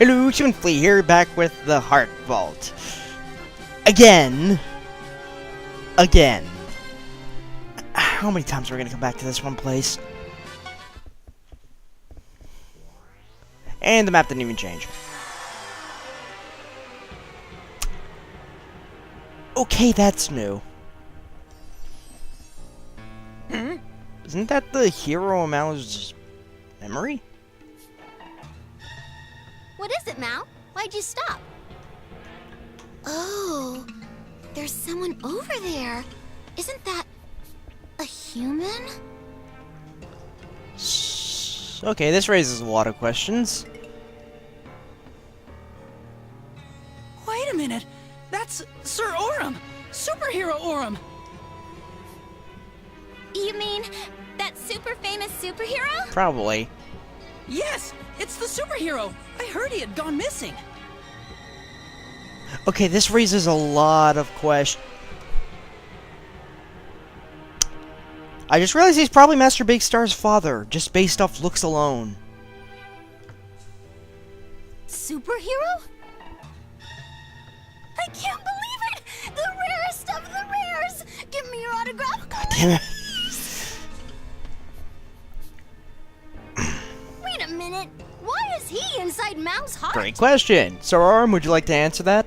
Hello, HumanFlea here, back with the Heart Vault. Again. How many times are we gonna come back to this one place? And the map didn't even change. Okay, that's new. Isn't that the hero Mao's memory? What is it, Mao? Why'd you stop? Oh, there's someone over there. Isn't that a human? Okay, this raises a lot of questions. Wait a minute! That's Sir Aurum! Superhero Aurum! You mean that super famous superhero? Probably. Yes! It's the superhero! I heard he had gone missing! Okay, this raises a lot of questions. I just realized he's probably Master Big Star's father, just based off looks alone. Superhero? I can't believe it! The rarest of the rares! Give me your autograph! God damn it. Wait a minute! Why is he inside Mao's heart? Great question. Sir Aurum, would you like to answer that?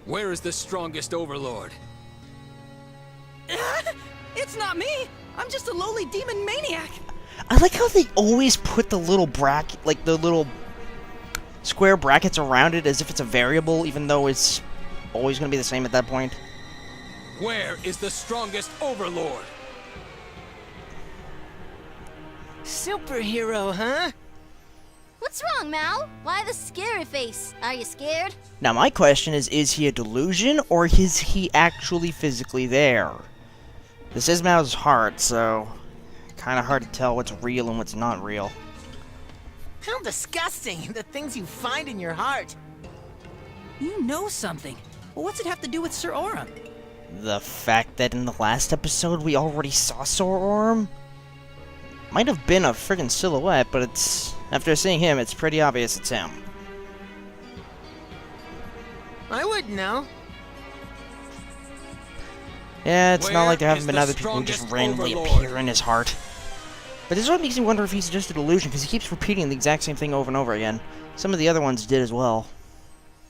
Where is the strongest overlord? It's not me! I'm just a lowly demon maniac! I like how they always put the little bracket, like the little square brackets around it as if it's a variable, even though it's always going to be the same at that point. Where is the strongest overlord? Superhero, huh? What's wrong, Mao? Why the scary face? Are you scared? Now my question is he a delusion, or is he actually physically there? This is Mao's heart, so kind of hard to tell what's real and what's not real. How disgusting, the things you find in your heart. You know something. Well, what's it have to do with Sir Aurum? The fact that in the last episode we already saw Sir Aurum? Might have been a friggin' silhouette, but it's... after seeing him, it's pretty obvious it's him. I wouldn't know. Yeah, it's not Where like there haven't is been the other people who just strongest randomly overlord? appear in his heart. But this is what makes me wonder if he's just a delusion, because he keeps repeating the exact same thing over and over again. Some of the other ones did as well.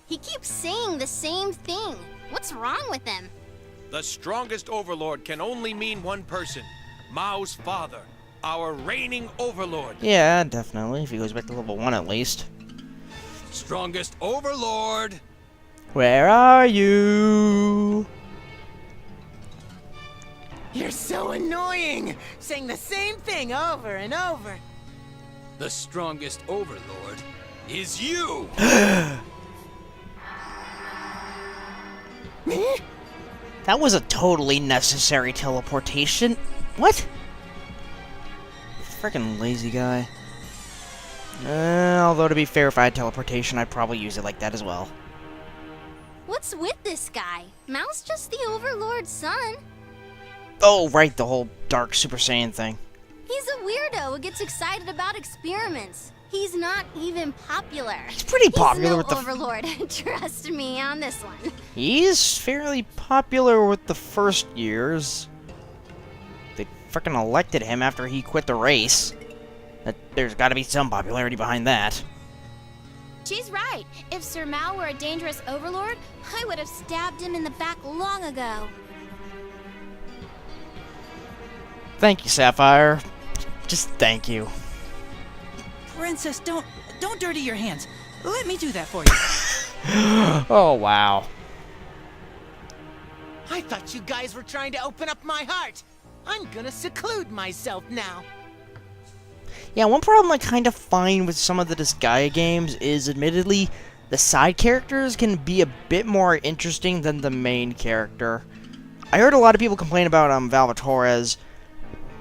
He keeps saying the same thing. What's wrong with him? The strongest overlord can only mean one person. Mao's father. Our reigning overlord. Yeah, definitely, if he goes back to level 1 at least. Strongest overlord. Where are you? You're so annoying, saying the same thing over and over. The strongest overlord is you! Me? That was a totally necessary teleportation. What? Frickin' lazy guy. Although to be fair, if I had teleportation, I'd probably use it like that as well. What's with this guy? Mao's just the Overlord's son. Oh, right, the whole Dark Super Saiyan thing. He's a weirdo who gets excited about experiments. He's not even popular. He's pretty popular no with the... Overlord. Trust me on this one. He's fairly popular with the first years. They frickin' elected him after he quit the race. There's gotta be some popularity behind that. She's right. If Sir Mao were a dangerous Overlord, I would have stabbed him in the back long ago. Thank you, Sapphire. Just thank you. Princess, don't dirty your hands. Let me do that for you. Oh, wow. I thought you guys were trying to open up my heart. I'm gonna seclude myself now. Yeah, one problem I kind of find with some of the Disgaea games is, admittedly, the side characters can be a bit more interesting than the main character. I heard a lot of people complain about Valvatorez.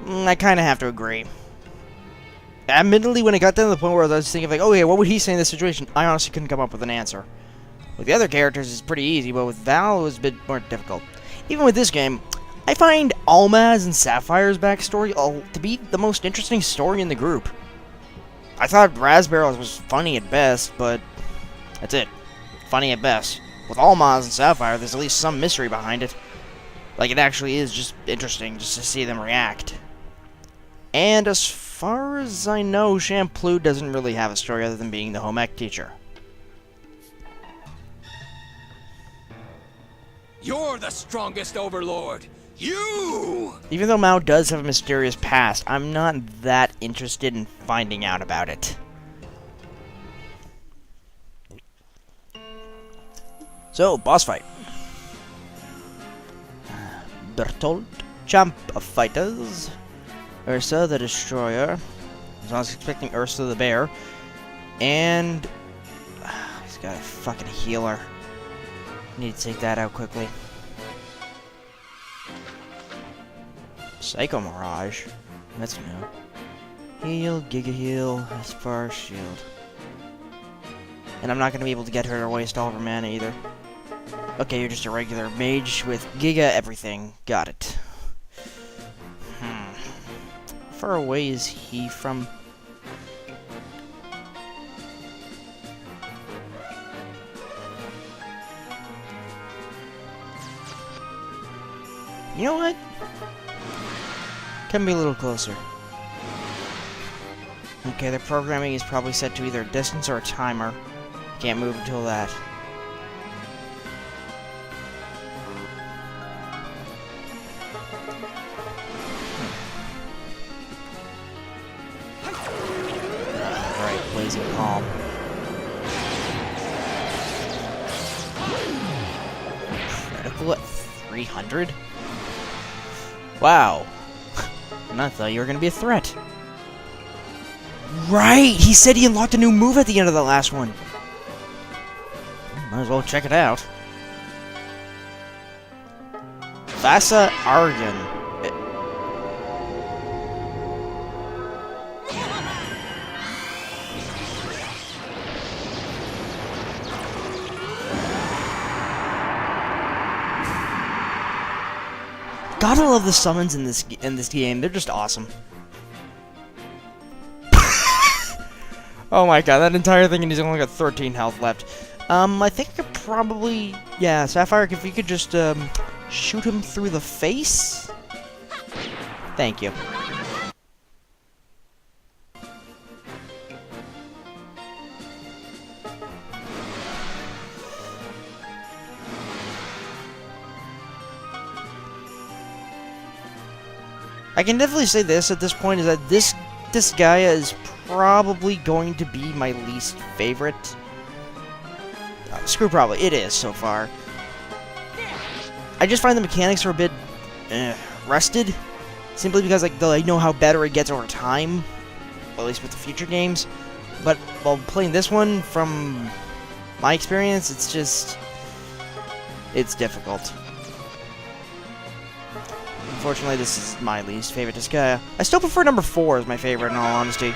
I kind of have to agree. Admittedly, when it got down to the point where I was thinking, like, oh yeah, what would he say in this situation? I honestly couldn't come up with an answer. With the other characters, it's pretty easy, but with Val, it was a bit more difficult. Even with this game, I find Almaz and Sapphire's backstory to be the most interesting story in the group. I thought Raspberry was funny at best, but That's it. Funny at best. With all Maz and Sapphire, there's at least some mystery behind it. Like, it actually is just interesting just to see them react. And as far as I know, Shampoo doesn't really have a story other than being the home ec teacher. You're the strongest overlord! You! Even though Mao does have a mysterious past, I'm not that interested in finding out about it. So, boss fight. Bertolt, champ of fighters. Ursa the Destroyer. I was expecting Ursa the Bear. And he's got a fucking healer. Need to take that out quickly. Psycho Mirage. That's new. Heal, Giga Heal, Aspar, Shield. And I'm not going to be able to get her to waste all of her mana either. Okay, you're just a regular mage with Giga everything. Got it. How far away is he from... You know what? Can be a little closer. Okay, the programming is probably set to either a distance or a timer. Can't move until that. Alright, Blazing Palm. Critical at 300? Wow. I thought you were going to be a threat. Right! He said he unlocked a new move at the end of the last one. Might as well check it out. Vasa Argan. Gotta love the summons in this game. They're just awesome. Oh my god, that entire thing, and he's only got 13 health left. I think I could probably... Yeah, Sapphire, if you could just, shoot him through the face? Thank you. I can definitely say this at this point, is that this Disgaea is probably going to be my least favorite. Screw probably. It is, so far. I just find the mechanics are a bit rusted. Simply because I know how better it gets over time. Well, at least with the future games. But while playing this one, from my experience, it's just... it's difficult. Unfortunately, this is my least favorite Disgaea. I still prefer number 4 as my favorite, in all honesty.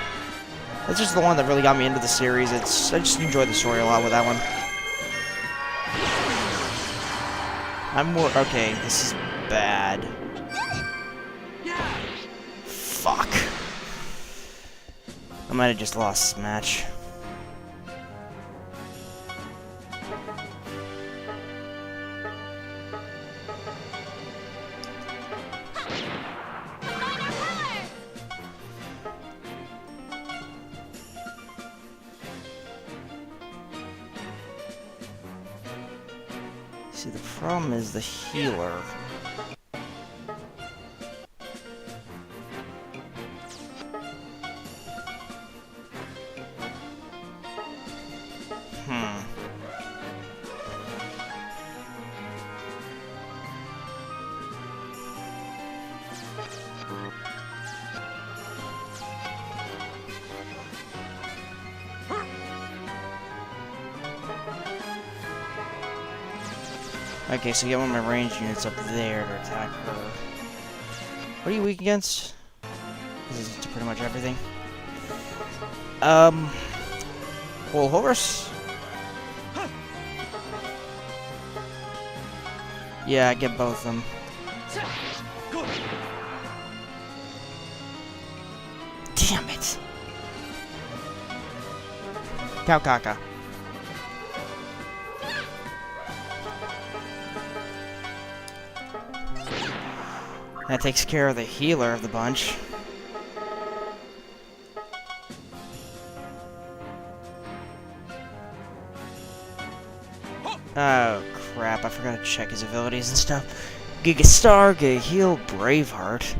It's just the one that really got me into the series. I just enjoy the story a lot with that one. Okay, this is bad. Fuck. I might have just lost this match. See, the problem is the healer. Okay, so you get one of my ranged units up there to attack her. What are you weak against? This is pretty much everything. Whole horse? Yeah, I get both of them. Damn it! Cow caca. That takes care of the healer of the bunch. Oh crap, I forgot to check his abilities and stuff. Giga Star, Giga Heal, Braveheart.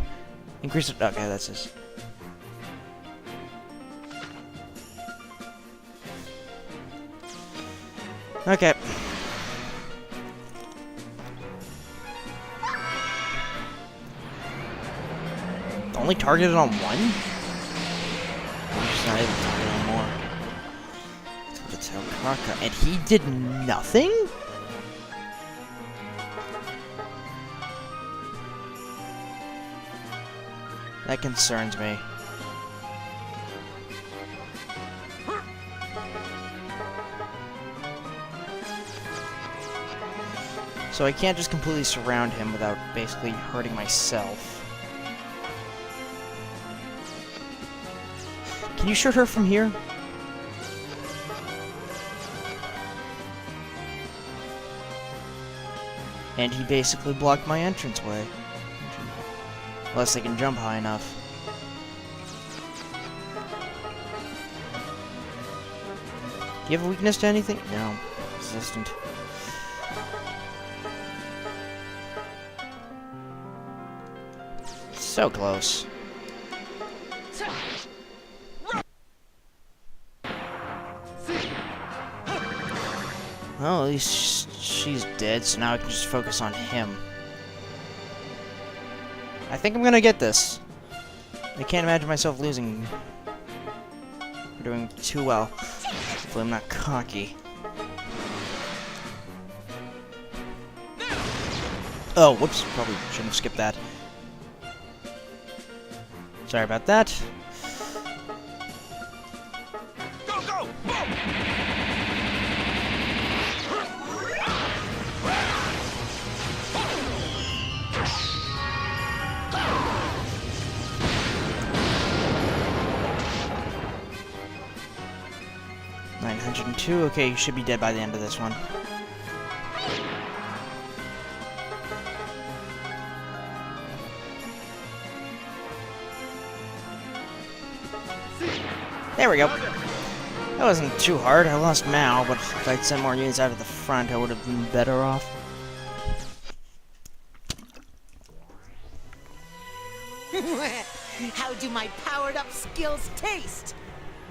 Increase it. Okay, that's his. Okay. Only targeted on one? I'm just not able to target anymore. And he did nothing? That concerns me. So I can't just completely surround him without basically hurting myself. Can you shoot her from here? And he basically blocked my entranceway. Unless they can jump high enough. Do you have a weakness to anything? No. Resistant. So close. Well, at least she's dead, so now I can just focus on him. I think I'm gonna get this. I can't imagine myself losing. We're doing too well. Hopefully I'm not cocky. Oh, whoops. Probably shouldn't have skipped that. Sorry about that. Go, go! Boom! 902. Okay, you should be dead by the end of this one. There we go. That wasn't too hard. I lost Mao, but if I'd sent more units out of the front, I would have been better off. How do my powered-up skills taste?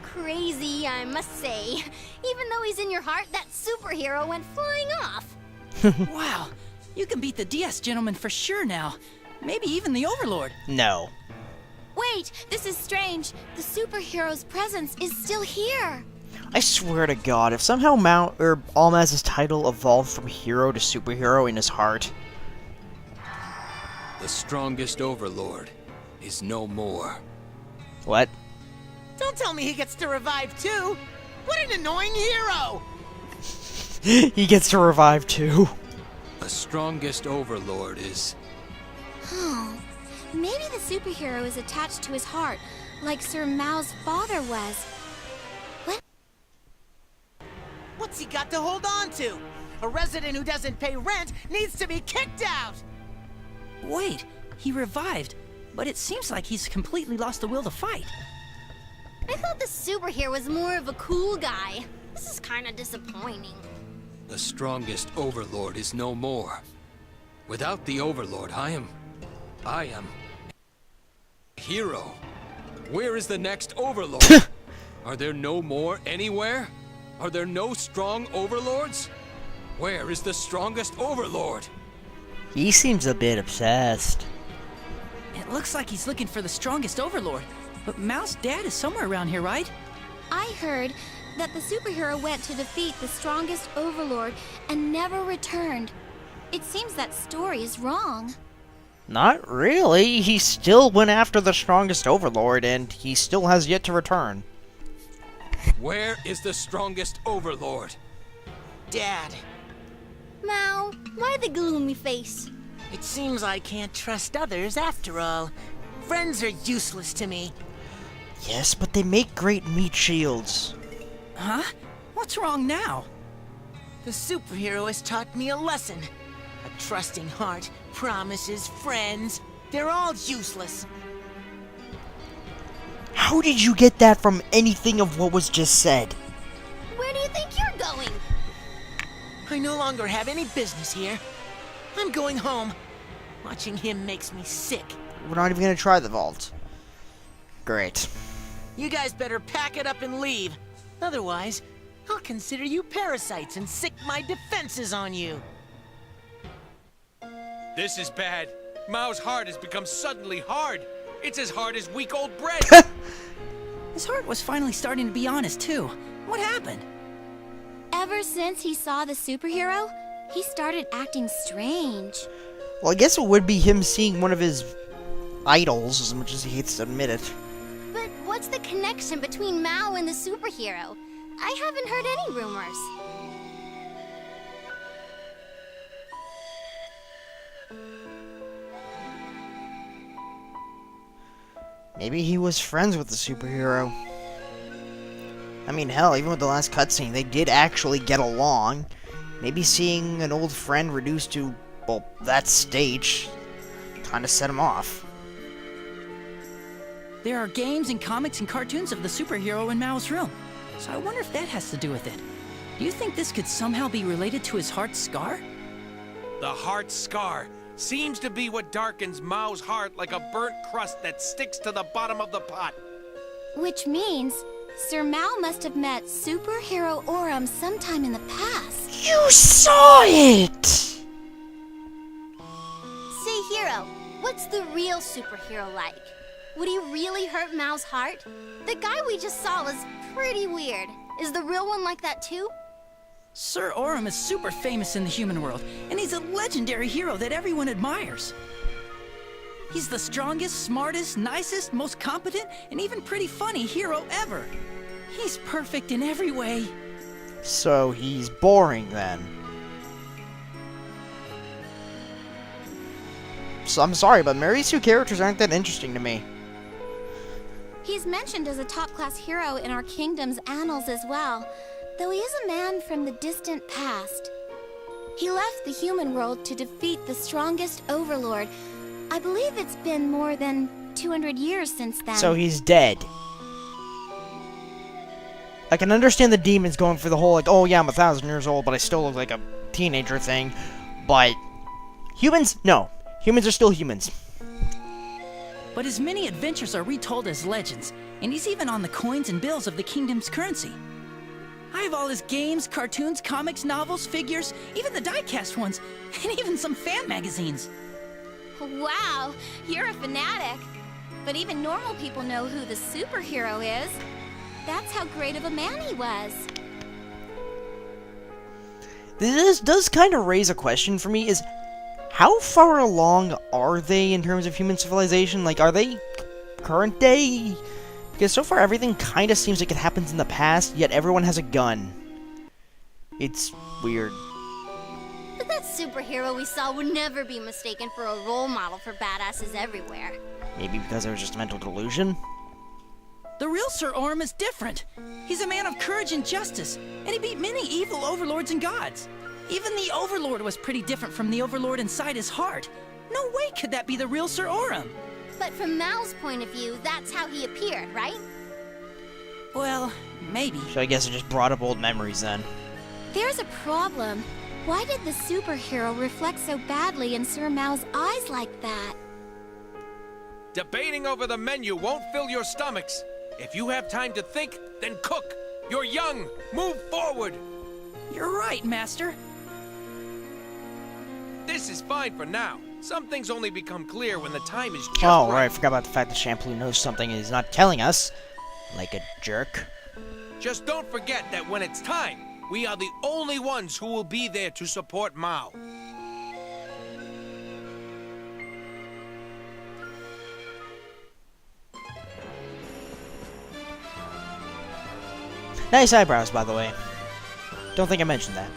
Crazy, I must say. Even though he's in your heart, that superhero went flying off. Wow, you can beat the DS gentleman for sure now. Maybe even the Overlord. No. Wait, this is strange. The superhero's presence is still here. I swear to God, if somehow Almaz's title evolved from hero to superhero in his heart. The strongest overlord is no more. What? Don't tell me he gets to revive too! What an annoying hero! He gets to revive too. The strongest overlord is... Oh, maybe the superhero is attached to his heart, like Sir Mao's father was. What? What's he got to hold on to? A resident who doesn't pay rent needs to be kicked out! Wait, he revived, but it seems like he's completely lost the will to fight. I thought the superhero was more of a cool guy. This is kind of disappointing. The strongest overlord is no more. Without the overlord, I am a hero. Where is the next overlord? Are there no more anywhere? Are there no strong overlords? Where is the strongest overlord? He seems a bit obsessed. It looks like he's looking for the strongest Overlord, but Mao's dad is somewhere around here, right? I heard that the superhero went to defeat the strongest overlord and never returned. It seems that story is wrong. Not really. He still went after the strongest overlord, and he still has yet to return. Where is the strongest overlord? Dad, Mao, why the gloomy face? it seems I can't trust others after all. Friends are useless to me. Yes, but they make great meat shields. Huh? What's wrong now? The superhero has taught me a lesson. A trusting heart promises friends. They're all useless. How did you get that from anything of what was just said? Where do you think you're going? I no longer have any business here. I'm going home. Watching him makes me sick. We're not even gonna try the vault. Great. You guys better pack it up and leave. Otherwise, I'll consider you parasites and sick my defenses on you. This is bad. Mao's heart has become suddenly hard. It's as hard as week-old bread. His heart was finally starting to be honest, too. What happened? Ever since he saw the superhero, he started acting strange. Well, I guess it would be him seeing one of his idols, as much as he hates to admit it. But what's the connection between Mao and the superhero? I haven't heard any rumors. Maybe he was friends with the superhero. I mean, hell, even with the last cutscene, they did actually get along. Maybe seeing an old friend reduced to, well, that stage kind of set him off. There are games and comics and cartoons of the superhero in Mao's room. So I wonder if that has to do with it. Do you think this could somehow be related to his heart scar? The heart scar seems to be what darkens Mao's heart like a burnt crust that sticks to the bottom of the pot. Which means Sir Mao must have met superhero Aurum sometime in the past. You saw it! Say, Hero, what's the real superhero like? Would he really hurt Mao's heart? The guy we just saw was pretty weird. Is the real one like that too? Sir Aurum is super famous in the human world, and he's a legendary hero that everyone admires. He's the strongest, smartest, nicest, most competent, and even pretty funny hero ever. He's perfect in every way. So he's boring then. So I'm sorry, but Mary's two characters aren't that interesting to me. He's mentioned as a top-class hero in our kingdom's annals as well, though he is a man from the distant past. He left the human world to defeat the strongest overlord. I believe it's been more than 200 years since then. So he's dead. I can understand the demons going for the whole, like, oh yeah, I'm 1,000 years old, but I still look like a teenager thing. But humans? No. Humans are still humans. But his many adventures are retold as legends, and he's even on the coins and bills of the kingdom's currency. I have all his games, cartoons, comics, novels, figures, even the die-cast ones, and even some fan magazines. Wow, you're a fanatic. But even normal people know who the superhero is. That's how great of a man he was. This does kind of raise a question for me, is how far along are they in terms of human civilization? Like, are they current day? Because so far everything kind of seems like it happens in the past, yet everyone has a gun. It's weird. But that superhero we saw would never be mistaken for a role model for badasses everywhere. Maybe because it was just a mental delusion? The real Sir Aurum is different. He's a man of courage and justice, and he beat many evil overlords and gods. Even the Overlord was pretty different from the Overlord inside his heart. No way could that be the real Sir Aurum. But from Mao's point of view, that's how he appeared, right? Well, maybe. So I guess it just brought up old memories then. There's a problem. Why did the superhero reflect so badly in Sir Mao's eyes like that? Debating over the menu won't fill your stomachs. If you have time to think, then cook. You're young. Move forward. You're right, Master. This is fine for now. Some things only become clear when the time is just Oh, right. right, I forgot about the fact that Shampoo knows something and is not telling us. Like a jerk. Just don't forget that when it's time, we are the only ones who will be there to support Mao. Nice eyebrows, by the way. Don't think I mentioned that.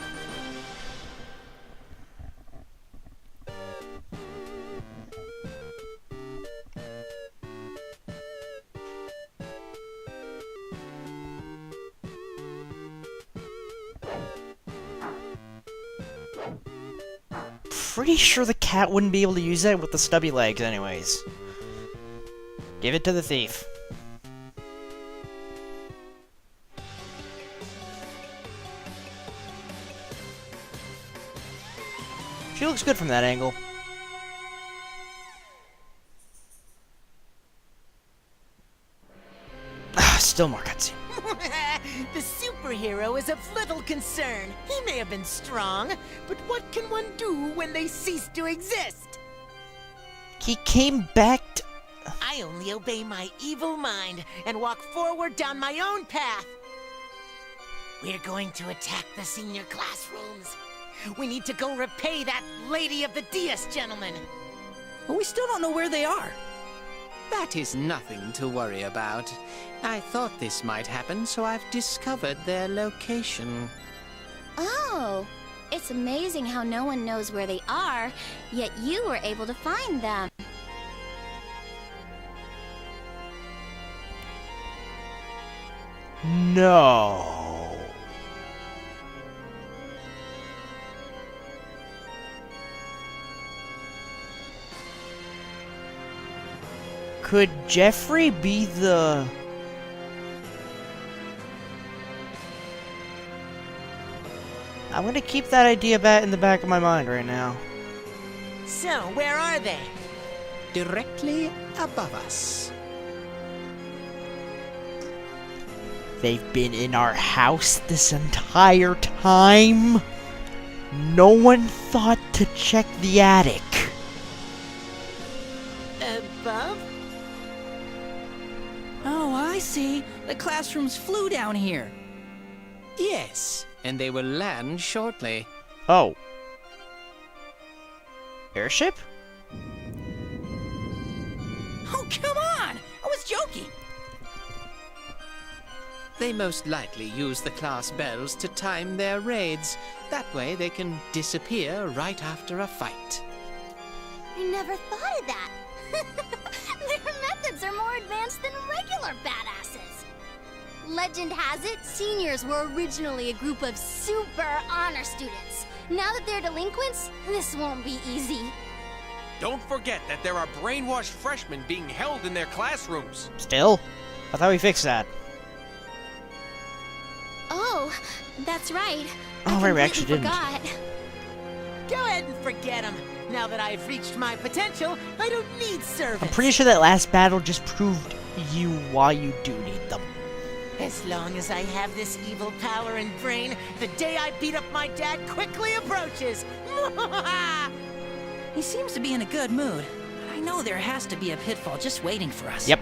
pretty sure the cat wouldn't be able to use that with the stubby legs anyways. Give it to the thief. She looks good from that angle. Still more cutscene. The superhero is of little concern. He may have been strong, but what can one do when they cease to exist? He came back to... I only obey my evil mind and walk forward down my own path. We're going to attack the senior classrooms. We need to go repay that Lady of the Dais gentleman. But we still don't know where they are. That is nothing to worry about. I thought this might happen, so I've discovered their location. Oh, it's amazing how no one knows where they are, yet you were able to find them. No. Could Jeffrey be the... I'm gonna keep that idea in the back of my mind right now. So, where are they? Directly above us. They've been in our house this entire time? No one thought to check the attic. Above? Oh, I see. The classrooms flew down here. Yes, and they will land shortly. Oh. Airship? Oh, come on! I was joking. They most likely use the class bells to time their raids. That way they can disappear right after a fight. I never thought of that. Their methods are more advanced than regular badasses. Legend has it, seniors were originally a group of super honor students. Now that they're delinquents, this won't be easy. Don't forget that there are brainwashed freshmen being held in their classrooms. Still? I thought we fixed that. Oh, that's right. Oh, I right, we actually didn't. forgot. Go ahead and forget them. Now that I've reached my potential, I don't need servants. I'm pretty sure that last battle just proved you why you do need them. As long as I have this evil power and brain, the day I beat up my dad quickly approaches. He seems to be in a good mood. But I know there has to be a pitfall just waiting for us. Yep.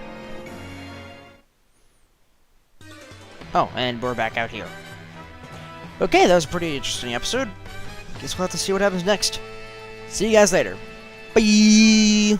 Oh, and we're back out here. Okay, that was a pretty interesting episode. Guess we'll have to see what happens next. See you guys later. Bye!